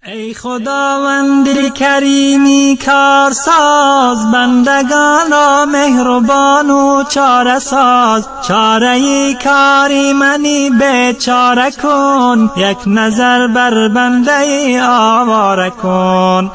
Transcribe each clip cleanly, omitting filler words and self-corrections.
ای خداوند کریمی کارساز، بندگان را مهربان و چاره ساز. چاره کاری منی بیچاره کن، یک نظر بر بنده آواره کن.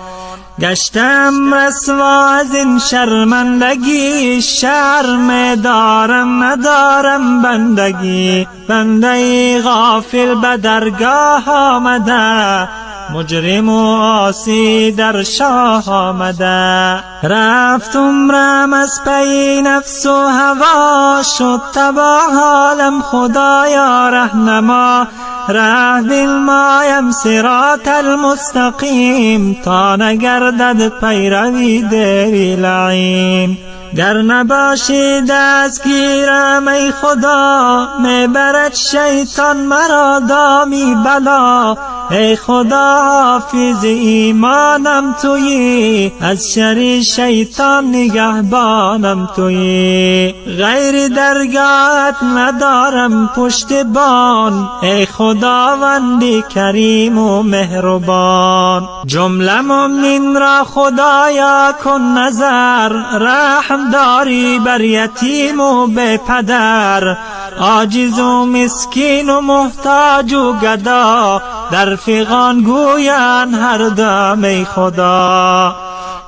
گشتم رسوا از این شرمندگی، شرم دارم ندارم بندگی. بنده غافل به درگاه آمده، مجرم و عاصی در شاه آمده. رفت عمرم از پی نفس و هوا، شد تباه حالم خدایا رهنما. ره بالمایم صراط المستقیم، تا نگردد پیروی دیوی لعین. گر نباشی دستگیرم ای خدا، میبرد شیطان مرا دامی بلا. ای خدا حافظ ایمانم تویی، از شر شیطان نگهبانم تویی. غیر درگاهت ندارم پشتبان، ای خداوندی کریم و مهربان. جمله مؤمنین را خدایا کن نظر، رحم داری بر یتیم و بی پدر. عاجز و مسکین و محتاج و گدا، در فغان گویند هر دم ای خدا.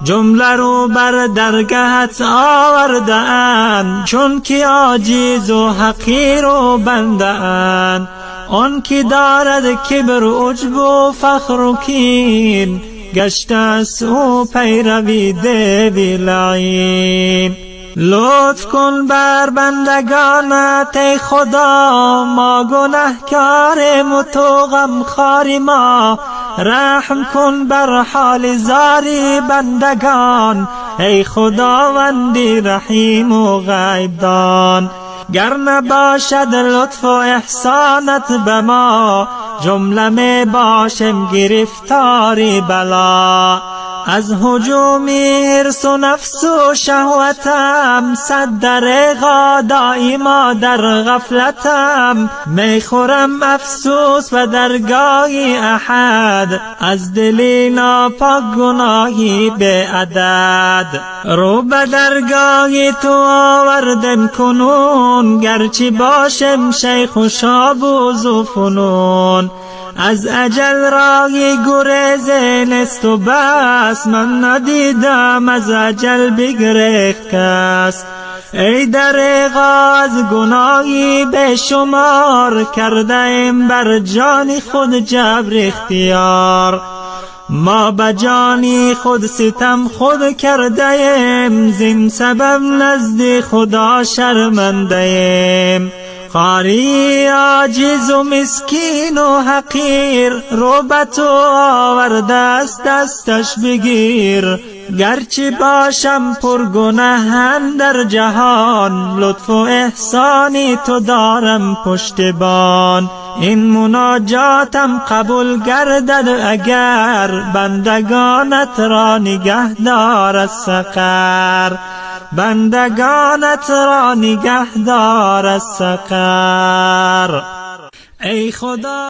جمله رو بر درگهت آورده اند، چون که عاجز و حقیر و بنده اند. آن که دارد کبر و عجب و فخر و کین، گشته است او پیروی دیوی لعین. لطف کن بر بندگانت ای خدا، ما گنهکاریم و تو غمخوار ما. رحم کن بر حال زاری بندگان، ای خداوندی رحیم و غیب دان. گر نباشد لطف و احسانت به ما، جمله می باشم گرفتاری بلا. از هجوم حرص و نفس و شهوتم، صد دریغا دائما در غفلتم. می خورم افسوس و درگاهی احد، از دلی ناپاک گناهی بی عدد. رو به درگاهی تو آوردم کنون، گرچه باشم شیخ و شابوز و فنون. از اجل راهی گریز نیست و بس، من ندیدم از اجل بگریخت کس. ای دریغا از گناهی به شمار، کرده ایم بر جان خود جبر اختیار. ما به جانی خود ستم خود کرده ایم، زین سبب نزد خدا شرمنده ایم. قاری عاجز و مسکین و حقیر، رو به تو آورده است دستش بگیر. گرچه باشم پر گناه در جهان، لطف و احسانی تو دارم پشتبان. این مناجاتم قبول گردد اگر، بندگانت را نگه دار از سقر. بندگانت را نگه دار از سقر. ای خدا